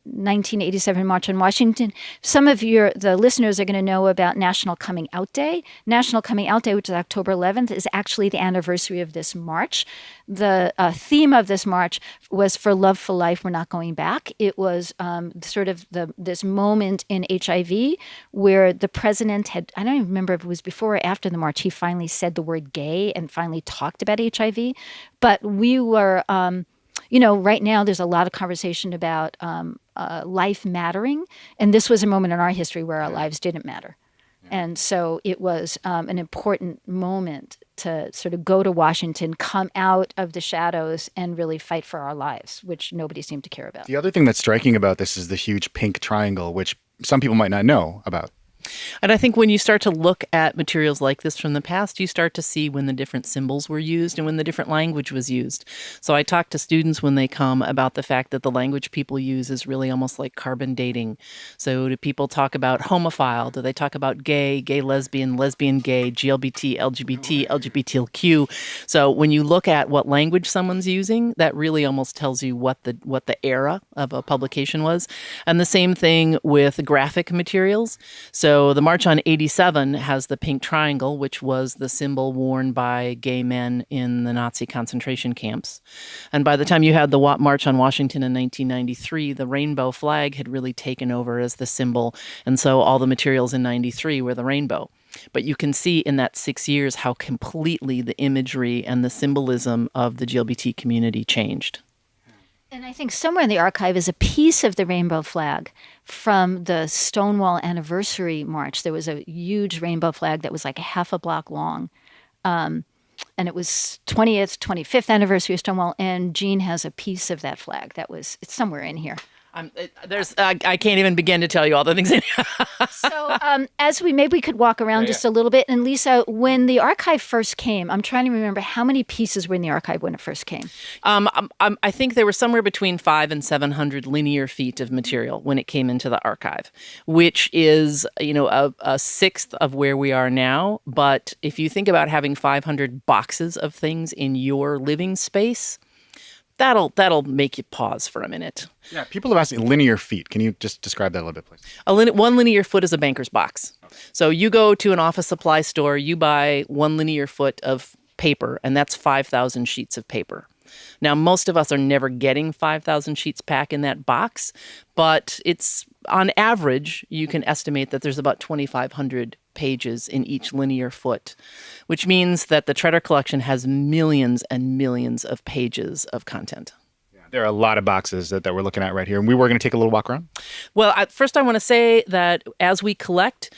1987 March on Washington. Some of the listeners are going to know about National Coming Out Day. National Coming Out Day, which is October 11th, is actually the anniversary of this march. The theme of this march was "For Love, for Life, We're Not Going Back." It was sort of this moment in HIV where the president had, I don't even remember if it was before or after the march, he finally said the word gay and finally talked about HIV. But we were, right now there's a lot of conversation about life mattering. And this was a moment in our history where our lives didn't matter. And so it was an important moment to sort of go to Washington, come out of the shadows, and really fight for our lives, which nobody seemed to care about. The other thing that's striking about this is the huge pink triangle, which some people might not know about. And I think when you start to look at materials like this from the past, you start to see when the different symbols were used and when the different language was used. So I talk to students when they come about the fact that the language people use is really almost like carbon dating. So do people talk about homophile? Do they talk about gay, lesbian, gay, GLBT, LGBT, LGBTQ? So when you look at what language someone's using, that really almost tells you what the era of a publication was. And the same thing with graphic materials. So the March on 87 has the pink triangle, which was the symbol worn by gay men in the Nazi concentration camps. And by the time you had the March on Washington in 1993, the rainbow flag had really taken over as the symbol. And so all the materials in 93 were the rainbow. But you can see in that 6 years how completely the imagery and the symbolism of the GLBT community changed. And I think somewhere in the archive is a piece of the rainbow flag from the Stonewall Anniversary March. There was a huge rainbow flag that was like a half a block long. And it was 20th, 25th anniversary of Stonewall. And Jean has a piece of that flag. It's somewhere in here. I can't even begin to tell you all the things. So maybe we could walk around just a little bit. And Lisa, when the archive first came, I'm trying to remember how many pieces were in the archive when it first came. I think there were somewhere between 500 and 700 linear feet of material when it came into the archive, which is, a sixth of where we are now. But if you think about having 500 boxes of things in your living space, that'll make you pause for a minute. Yeah, people have asked me linear feet. Can you just describe that a little bit, please? One linear foot is a banker's box. So you go to an office supply store, you buy 1 linear foot of paper, and that's 5,000 sheets of paper. Now, most of us are never getting 5,000 sheets pack in that box, but it's on average, you can estimate that there's about 2,500 pages in each linear foot, which means that the Tretter collection has millions and millions of pages of content. There are a lot of boxes that we're looking at right here, and we were going to take a little walk around. Well, first I want to say that as we collect,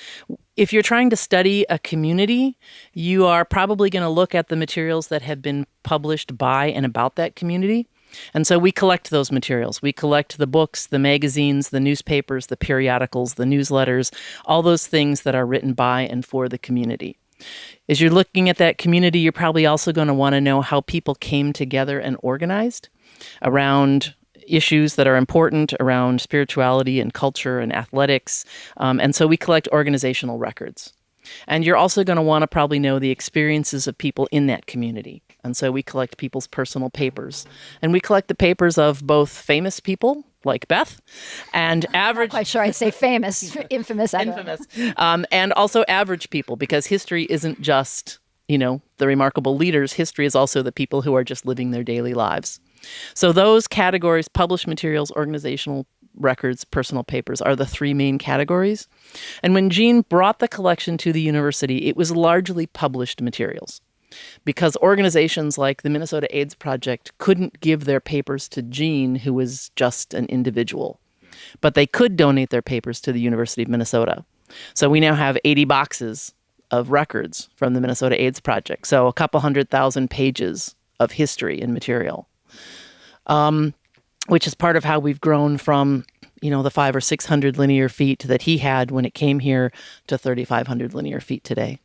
if you're trying to study a community, you are probably going to look at the materials that have been published by and about that community. And so we collect those materials. We collect the books, the magazines, the newspapers, the periodicals, the newsletters, all those things that are written by and for the community. As you're looking at that community, you're probably also going to want to know how people came together and organized around issues that are important around spirituality and culture and athletics. And so we collect organizational records. And you're also going to want to probably know the experiences of people in that community. And so we collect people's personal papers. And we collect the papers of both famous people, like Beth, and average... I'm not quite sure I'd say famous, infamous. And also average people, because history isn't just, the remarkable leaders. History is also the people who are just living their daily lives. So those categories, published materials, organizational records, personal papers, are the three main categories. And when Jean brought the collection to the university, it was largely published materials, because organizations like the Minnesota AIDS Project couldn't give their papers to Jean, who was just an individual. But they could donate their papers to the University of Minnesota. So we now have 80 boxes of records from the Minnesota AIDS Project. So a couple 100,000 pages of history and material. Which is part of how we've grown from, the 500 or 600 linear feet that he had when it came here to 3,500 linear feet today.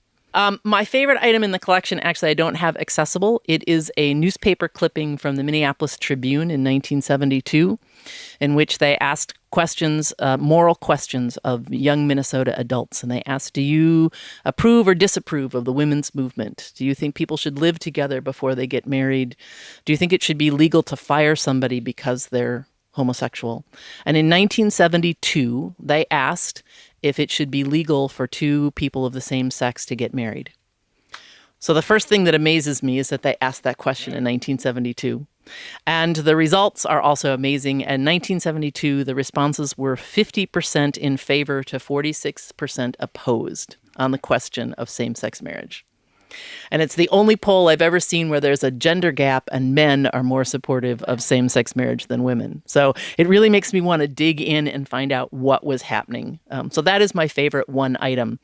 My favorite item in the collection, actually, I don't have accessible. It is a newspaper clipping from the Minneapolis Tribune in 1972, in which they asked questions, moral questions of young Minnesota adults. And they asked, do you approve or disapprove of the women's movement? Do you think people should live together before they get married? Do you think it should be legal to fire somebody because they're homosexual? And in 1972, they asked if it should be legal for two people of the same sex to get married. So the first thing that amazes me is that they asked that question in 1972. And the results are also amazing. In 1972, the responses were 50% in favor to 46% opposed on the question of same-sex marriage. And it's the only poll I've ever seen where there's a gender gap and men are more supportive of same-sex marriage than women. So it really makes me want to dig in and find out what was happening. So that is my favorite one item.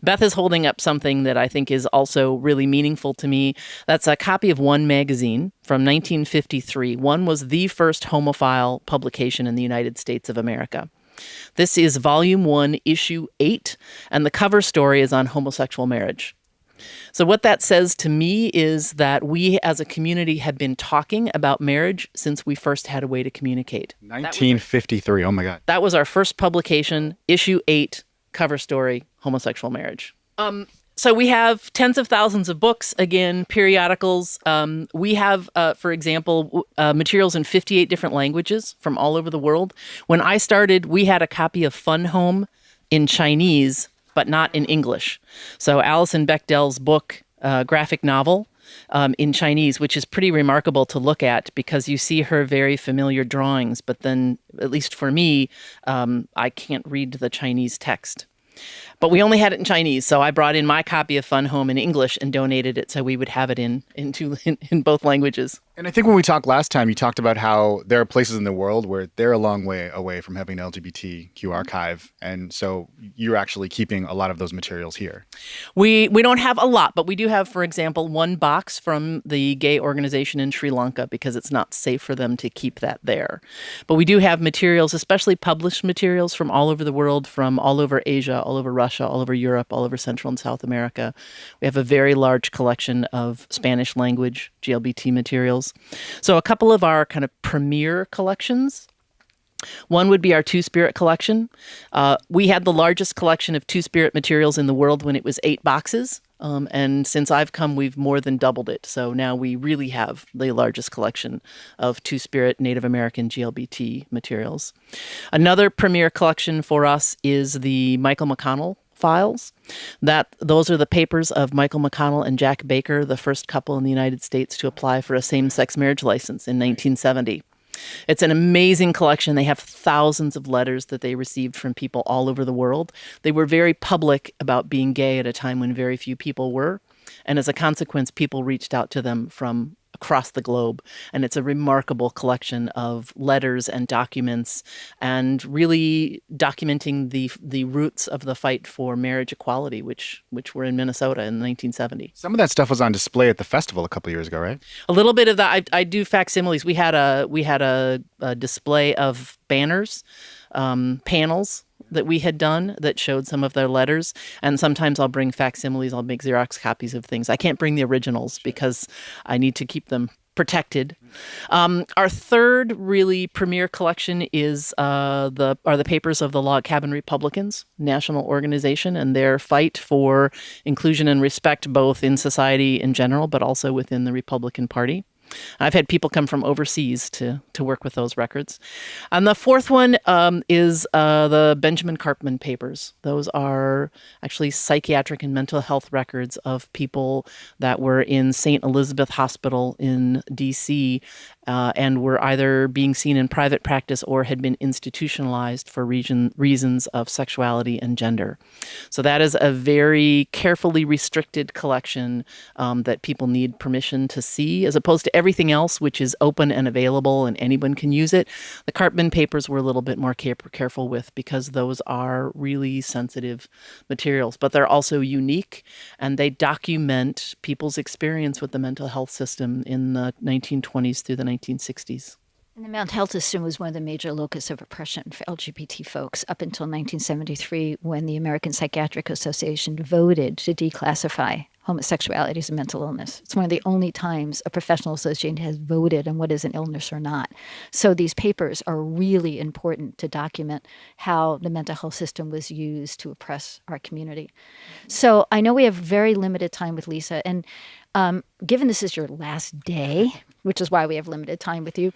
Beth is holding up something that I think is also really meaningful to me. That's a copy of One magazine from 1953. One was the first homophile publication in the United States of America. This is Volume 1, Issue 8, and the cover story is on homosexual marriage. So what that says to me is that we as a community have been talking about marriage since we first had a way to communicate. 1953, oh my God. That was our first publication, Issue 8, cover story, homosexual marriage. So we have tens of thousands of books, again, periodicals. We have, for example, materials in 58 different languages from all over the world. When I started, we had a copy of Fun Home in Chinese, but not in English. So Alison Bechdel's book, graphic novel, in Chinese, which is pretty remarkable to look at because you see her very familiar drawings, but then, at least for me, I can't read the Chinese text. But we only had it in Chinese, so I brought in my copy of Fun Home in English and donated it so we would have it in both languages. And I think when we talked last time, you talked about how there are places in the world where they're a long way away from having an LGBTQ archive. And so you're actually keeping a lot of those materials here. We don't have a lot, but we do have, for example, one box from the gay organization in Sri Lanka because it's not safe for them to keep that there. But we do have materials, especially published materials from all over the world, from all over Asia, all over Russia, all over Europe, all over Central and South America. We have a very large collection of Spanish language GLBT materials. So a couple of our kind of premier collections. One would be our Two-Spirit collection. We had the largest collection of Two-Spirit materials in the world when it was 8 boxes. And since I've come, we've more than doubled it. So now we really have the largest collection of Two-Spirit Native American GLBT materials. Another premier collection for us is the Michael Mcconnell files. Those are the papers of Michael Mcconnell and Jack Baker, the first couple in the United States to apply for a same-sex marriage license in 1970. It's an amazing collection. They have thousands of letters that they received from people all over the world. They were very public about being gay at a time when very few people were. And as a consequence, people reached out to them from across the globe. And it's a remarkable collection of letters and documents and really documenting the roots of the fight for marriage equality, which were in Minnesota in 1970. Some of that stuff was on display at the festival a couple years ago, right? A little bit of that. I do facsimiles. We had a display of banners, panels that we had done that showed some of their letters. And sometimes I'll bring facsimiles. I'll make Xerox copies of things. I can't bring the originals because I need to keep them protected. Our third really premier collection is the papers of the Log Cabin Republicans, national organization, and their fight for inclusion and respect both in society in general, but also within the Republican Party. I've had people come from overseas to work with those records. And the fourth one is the Benjamin Karpman papers. Those are actually psychiatric and mental health records of people that were in St. Elizabeth Hospital in D.C. And were either being seen in private practice or had been institutionalized for reasons of sexuality and gender. So that is a very carefully restricted collection that people need permission to see, as opposed to everything else, which is open and available and anyone can use it. The Karpman papers were a little bit more careful with because those are really sensitive materials, but they're also unique and they document people's experience with the mental health system in the 1920s through the 1960s. And the mental health system was one of the major locus of oppression for LGBT folks up until 1973, when the American Psychiatric Association voted to declassify homosexuality as a mental illness. It's one of the only times a professional association has voted on what is an illness or not. So these papers are really important to document how the mental health system was used to oppress our community. So I know we have very limited time with Lisa, and given this is your last day, which is why we have limited time with you,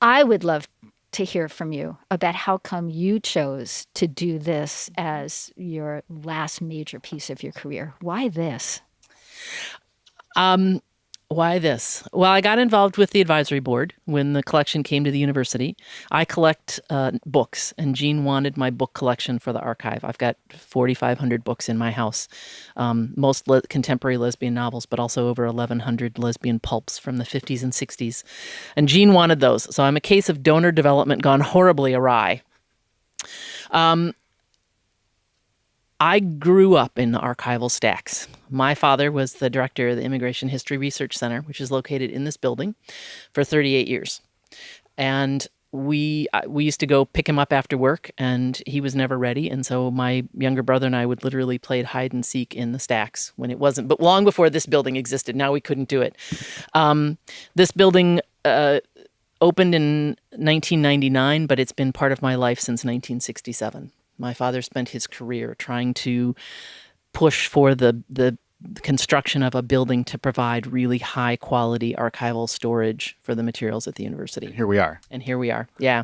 I would love to hear from you about how come you chose to do this as your last major piece of your career. Why this? Why this? Well, I got involved with the advisory board when the collection came to the university. I collect books, and Jean wanted my book collection for the archive. I've got 4,500 books in my house, most contemporary lesbian novels, but also over 1,100 lesbian pulps from the 50s and 60s. And Jean wanted those, so I'm a case of donor development gone horribly awry. I grew up in the archival stacks. My father was the director of the Immigration History Research Center, which is located in this building, for 38 years. And we used to go pick him up after work, and he was never ready. And so my younger brother and I would literally play hide and seek in the stacks when it wasn't. But long before this building existed, now we couldn't do it. This building opened in 1999, but it's been part of my life since 1967. My father spent his career trying to push for the construction of a building to provide really high quality archival storage for the materials at the university. Here we are. And here we are. Yeah.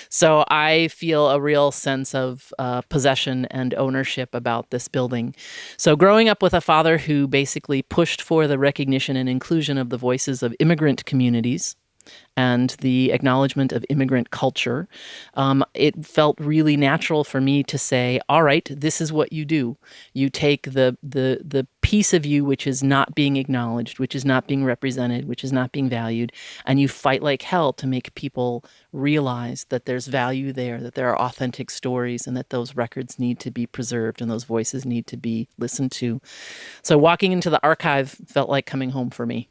So I feel a real sense of possession and ownership about this building. So growing up with a father who basically pushed for the recognition and inclusion of the voices of immigrant communities and the acknowledgement of immigrant culture, it felt really natural for me to say, all right, this is what you do. You take the piece of you which is not being acknowledged, which is not being represented, which is not being valued, and you fight like hell to make people realize that there's value there, that there are authentic stories, and that those records need to be preserved and those voices need to be listened to. So walking into the archive felt like coming home for me.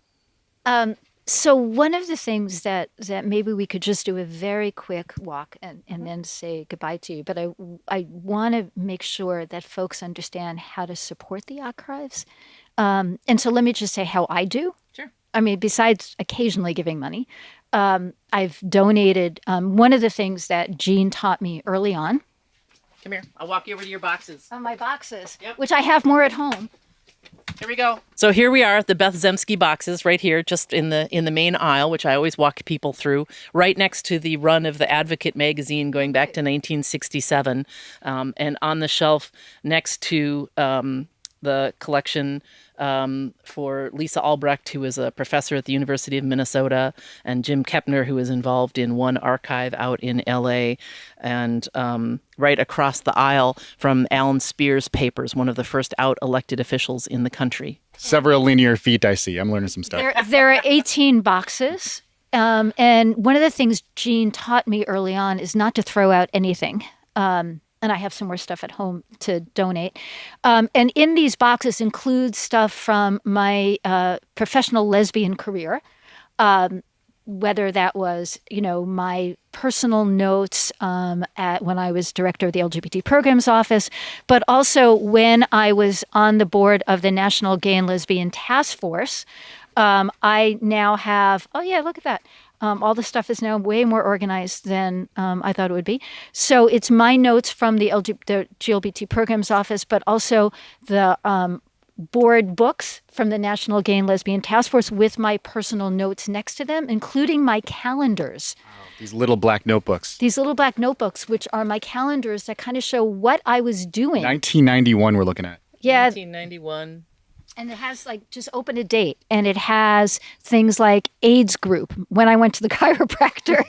So one of the things that maybe we could just do a very quick walk and then say goodbye to you, but I want to make sure that folks understand how to support the archives. And so let me just say how I do. Sure. I mean, besides occasionally giving money, I've donated. One of the things that Jean taught me early on. Come here. I'll walk you over to your boxes. My boxes, Yep. which I have more at home. Here we go. So here we are, the Beth Zemsky boxes right here, just in the main aisle, which I always walk people through, right next to the run of the Advocate magazine going back to 1967, and on the shelf next to the collection for Lisa Albrecht, who is a professor at the University of Minnesota, and Jim Kepner, who is involved in one archive out in LA, and right across the aisle from Alan Spear's papers, one of the first out elected officials in the country. Several linear feet, I see. I'm learning some stuff. There are 18 boxes. And one of the things Jean taught me early on is not to throw out anything. And I have some more stuff at home to donate. And in these boxes include stuff from my professional lesbian career, whether that was, my personal notes when I was director of the LGBT Programs Office, but also when I was on the board of the National Gay and Lesbian Task Force. I now have, look at that. All the stuff is now way more organized than I thought it would be. So it's my notes from the GLBT Programs Office, but also the board books from the National Gay and Lesbian Task Force with my personal notes next to them, including my calendars. Wow, these little black notebooks. These little black notebooks, which are my calendars that kind of show what I was doing. 1991 we're looking at. Yeah. 1991. And it has just open a date, and it has things like AIDS group, when I went to the chiropractor,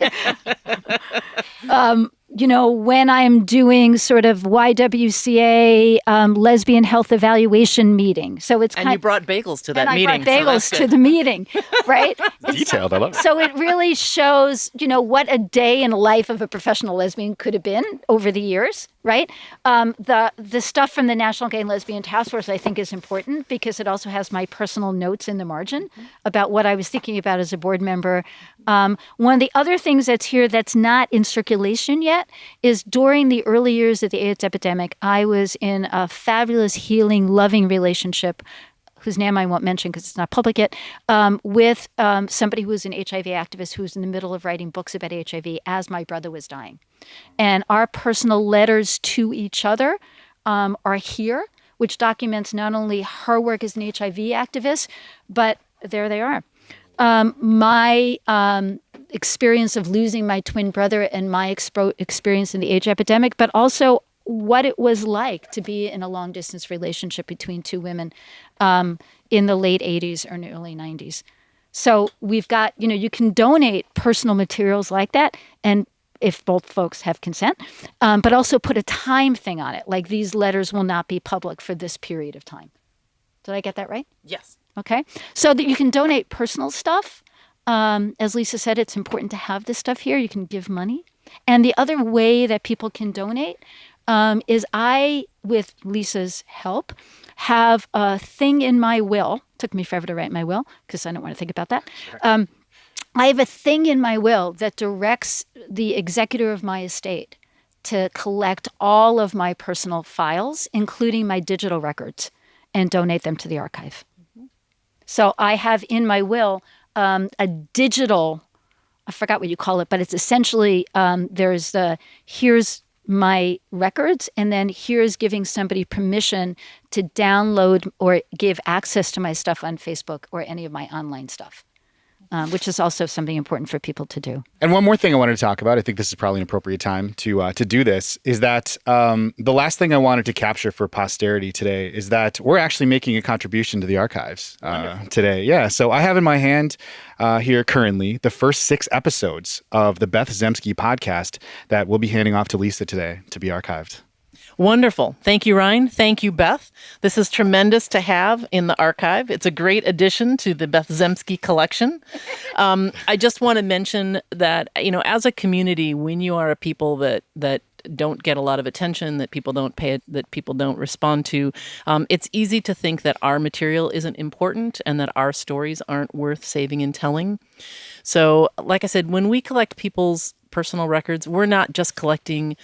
when I'm doing sort of YWCA lesbian health evaluation meeting. So it's and you brought bagels to that meeting. And I brought bagels to the meeting, right? Detailed, I love it. So it really shows, what a day in the life of a professional lesbian could have been over the years, right? The stuff from the National Gay and Lesbian Task Force, I think, is important because it also has my personal notes in the margin about what I was thinking about as a board member. One of the other things that's here that's not in circulation yet is during the early years of the AIDS epidemic, I was in a fabulous, healing, loving relationship, whose name I won't mention because it's not public yet, with somebody who was an HIV activist who was in the middle of writing books about HIV as my brother was dying. And our personal letters to each other are here, which documents not only her work as an HIV activist, but there they are. My experience of losing my twin brother and my experience in the AIDS epidemic, but also what it was like to be in a long-distance relationship between two women in the late 80s or in the early 90s. So we've got, you can donate personal materials like that, and if both folks have consent, but also put a time thing on it, like these letters will not be public for this period of time. Did I get that right? Yes. Okay. So that you can donate personal stuff. As Lisa said, it's important to have this stuff here. You can give money. And the other way that people can donate is I, with Lisa's help, have a thing in my will. Took me forever to write my will because I don't want to think about that. Sure. I have a thing in my will that directs the executor of my estate to collect all of my personal files, including my digital records, and donate them to the archive. Mm-hmm. So I have in my will a digital, I forgot what you call it, but it's essentially here's my records, and then here's giving somebody permission to download or give access to my stuff on Facebook or any of my online stuff. Which is also something important for people to do. And one more thing I wanted to talk about, I think this is probably an appropriate time to do this, is that the last thing I wanted to capture for posterity today is that we're actually making a contribution to the archives today. Yeah, so I have in my hand here currently the first 6 episodes of the Beth Zemsky Podcast that we'll be handing off to Lisa today to be archived. Wonderful. Thank you, Ryan. Thank you, Beth. This is tremendous to have in the archive. It's a great addition to the Beth Zemsky collection. I just want to mention that, as a community, when you are a people that don't get a lot of attention, that people don't pay, that people don't respond to, it's easy to think that our material isn't important and that our stories aren't worth saving and telling. So, like I said, when we collect people's personal records, we're not just collecting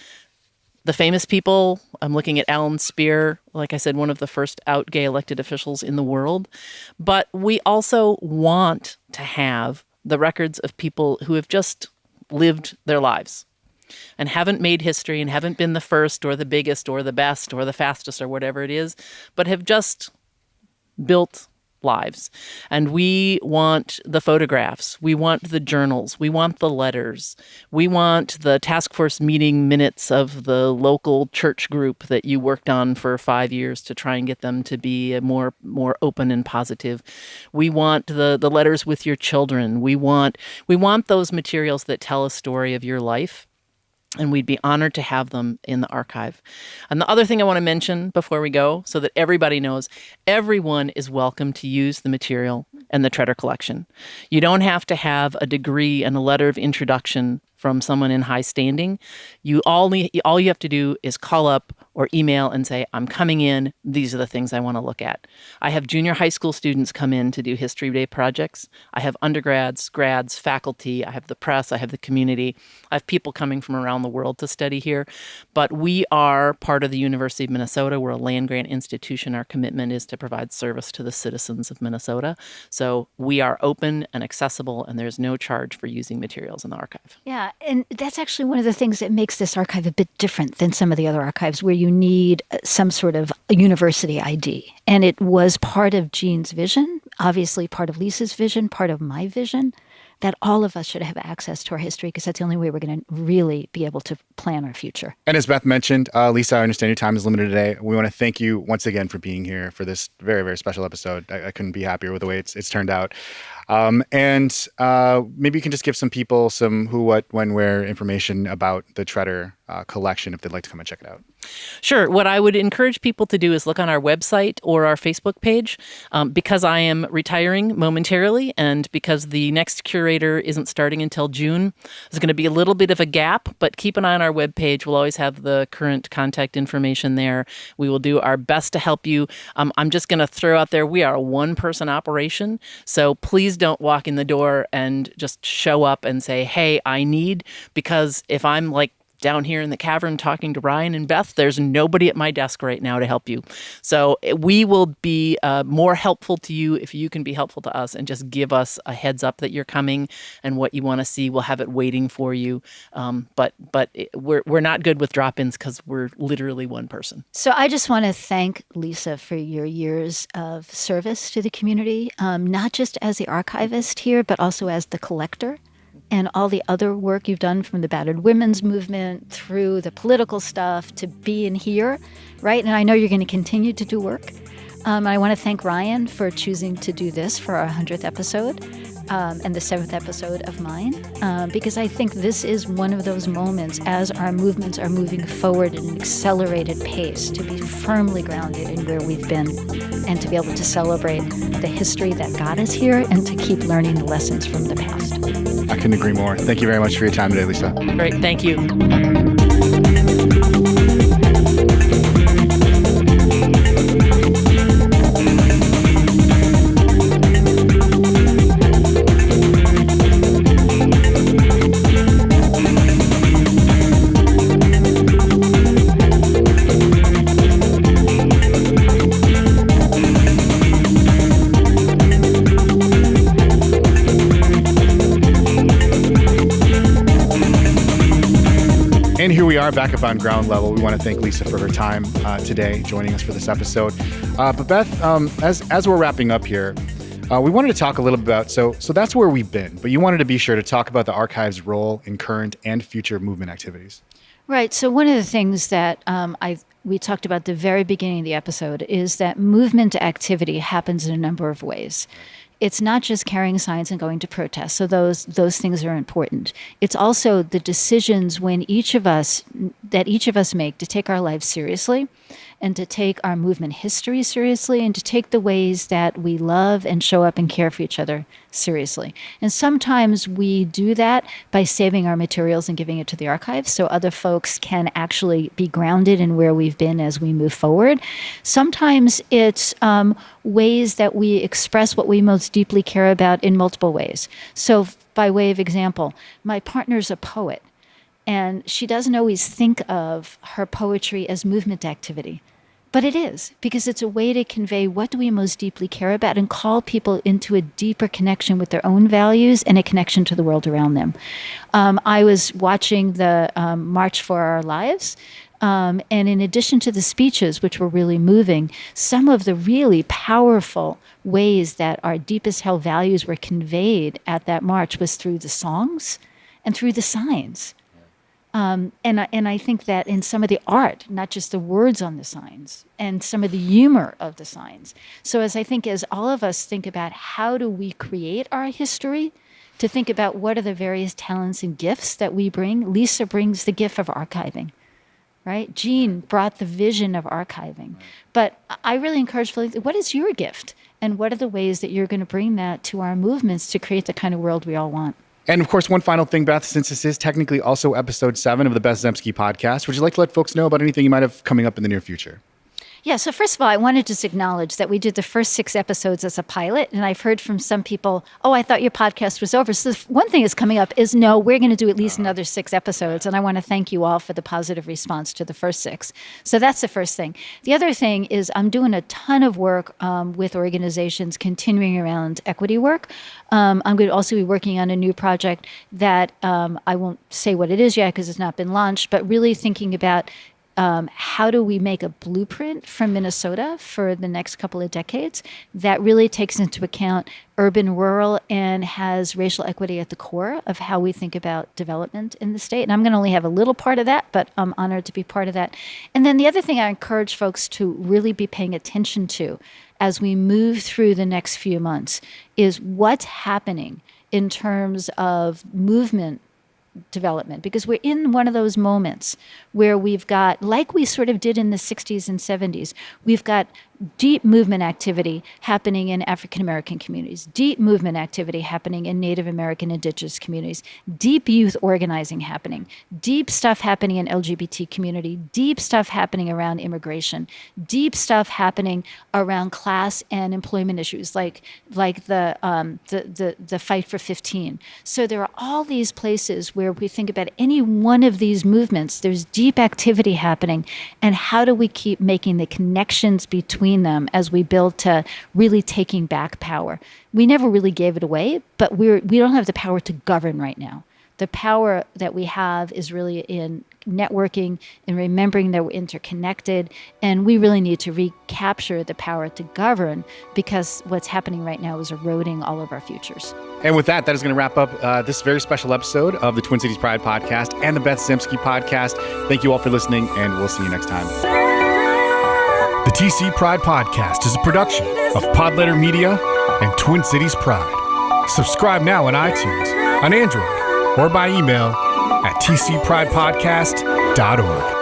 the famous people. I'm looking at Alan Spear, like I said, one of the first out gay elected officials in the world. But we also want to have the records of people who have just lived their lives and haven't made history and haven't been the first or the biggest or the best or the fastest or whatever it is, but have just built lives. And we want the photographs. We want the journals. We want the letters. We want the task force meeting minutes of the local church group that you worked on for 5 years to try and get them to be more open and positive. We want the letters with your children. We want those materials that tell a story of your life. And we'd be honored to have them in the archive. And the other thing I want to mention before we go, so that everybody knows, everyone is welcome to use the material and the Tretter collection. You don't have to have a degree and a letter of introduction from someone in high standing. All you have to do is call up or email and say, I'm coming in. These are the things I want to look at. I have junior high school students come in to do History Day projects. I have undergrads, grads, faculty. I have the press. I have the community. I have people coming from around the world to study here. But we are part of the University of Minnesota. We're a land-grant institution. Our commitment is to provide service to the citizens of Minnesota. So we are open and accessible, and there's no charge for using materials in the archive. Yeah, and that's actually one of the things that makes this archive a bit different than some of the other archives where you need some sort of a university ID. And it was part of Jean's vision, obviously part of Lisa's vision, part of my vision, that all of us should have access to our history because that's the only way we're going to really be able to plan our future. And as Beth mentioned, Lisa, I understand your time is limited today. We want to thank you once again for being here for this very, very special episode. I couldn't be happier with the way it's turned out. And maybe you can just give some people some who, what, when, where information about the Tretter collection if they'd like to come and check it out. Sure. What I would encourage people to do is look on our website or our Facebook page. Because I am retiring momentarily and because the next curator isn't starting until June, there's going to be a little bit of a gap, but keep an eye on our webpage. We'll always have the current contact information there. We will do our best to help you. I'm just going to throw out there, we are a one-person operation, so please don't walk in the door and just show up and say, hey, I need, because if I'm like down here in the cavern talking to Ryan and Beth, there's nobody at my desk right now to help you. So we will be more helpful to you if you can be helpful to us and just give us a heads up that you're coming and what you want to see. We'll have it waiting for you. But we're not good with drop-ins because we're literally one person. So I just want to thank Lisa for your years of service to the community, not just as the archivist here, but also as the collector. And all the other work you've done from the battered women's movement through the political stuff to being here, right? And I know you're going to continue to do work. I want to thank Ryan for choosing to do this for our 100th episode and the 7th episode of mine, because I think this is one of those moments as our movements are moving forward at an accelerated pace to be firmly grounded in where we've been and to be able to celebrate the history that got us here and to keep learning the lessons from the past. I couldn't agree more. Thank you very much for your time today, Lisa. Great. Thank you. And here we are back up on ground level. We want to thank Lisa for her time today, joining us for this episode. But Beth, as we're wrapping up here, we wanted to talk a little bit about, so that's where we've been, but you wanted to be sure to talk about the archive's role in current and future movement activities. Right. So one of the things that we talked about at the very beginning of the episode is that movement activity happens in a number of ways. It's not just carrying signs and going to protests. So those things are important. It's also the decisions when each of us make to take our lives seriously and to take our movement history seriously and to take the ways that we love and show up and care for each other seriously. And sometimes we do that by saving our materials and giving it to the archives so other folks can actually be grounded in where we've been as we move forward. Sometimes it's ways that we express what we most deeply care about in multiple ways. So by way of example, my partner's a poet, and she doesn't always think of her poetry as movement activity. But it is, because it's a way to convey what do we most deeply care about and call people into a deeper connection with their own values and a connection to the world around them. I was watching the March for Our Lives And in addition to the speeches, which were really moving, some of the really powerful ways that our deepest held values were conveyed at that march was through the songs and through the signs. And I think that in some of the art, not just the words on the signs, and some of the humor of the signs. So as all of us think about how do we create our history, to think about what are the various talents and gifts that we bring. Lisa brings the gift of archiving, right? Jean brought the vision of archiving. But I really encourage folks, what is your gift? And what are the ways that you're going to bring that to our movements to create the kind of world we all want? And of course, one final thing, Beth, since this is technically also episode 7 of the Beth Zemsky Podcast, would you like to let folks know about anything you might have coming up in the near future? Yeah, so first of all, I wanted to just acknowledge that we did the first 6 episodes as a pilot, and I've heard from some people, I thought your podcast was over. So one thing that's coming up is, no, we're going to do at least another 6 episodes, and I want to thank you all for the positive response to the first 6. So that's the first thing. The other thing is I'm doing a ton of work with organizations continuing around equity work. I'm going to also be working on a new project that I won't say what it is yet because it's not been launched, but really thinking about how do we make a blueprint from Minnesota for the next couple of decades that really takes into account urban, rural, and has racial equity at the core of how we think about development in the state. And I'm going to only have a little part of that, but I'm honored to be part of that. And then the other thing I encourage folks to really be paying attention to as we move through the next few months is what's happening in terms of movement development, because we're in one of those moments where we've got, like we sort of did in the 60s and 70s, we've got deep movement activity happening in African American communities, deep movement activity happening in Native American Indigenous communities, deep youth organizing happening, deep stuff happening in LGBT community, deep stuff happening around immigration, deep stuff happening around class and employment issues like the fight for 15. So there are all these places where we think about any one of these movements, there's deep activity happening, and how do we keep making the connections between them as we build to really taking back power. We never really gave it away, but we don't have the power to govern right now. The power that we have is really in networking and remembering that we're interconnected, and we really need to recapture the power to govern, because what's happening right now is eroding all of our futures. And with that is going to wrap up this very special episode of the Twin Cities Pride Podcast and the Beth Zemsky Podcast. Thank you all for listening, and we'll see you next time. The TC Pride Podcast is a production of Podletter Media and Twin Cities Pride. Subscribe now on iTunes, on Android, or by email at tcpridepodcast.org.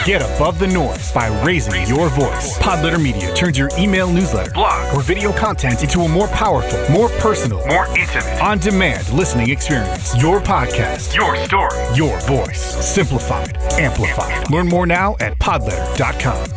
Get above the noise by raising your voice. Podletter Media turns your email newsletter, blog, or video content into a more powerful, more personal, more intimate, on-demand listening experience. Your podcast, your story, your voice. Simplified, amplified. Learn more now at podletter.com.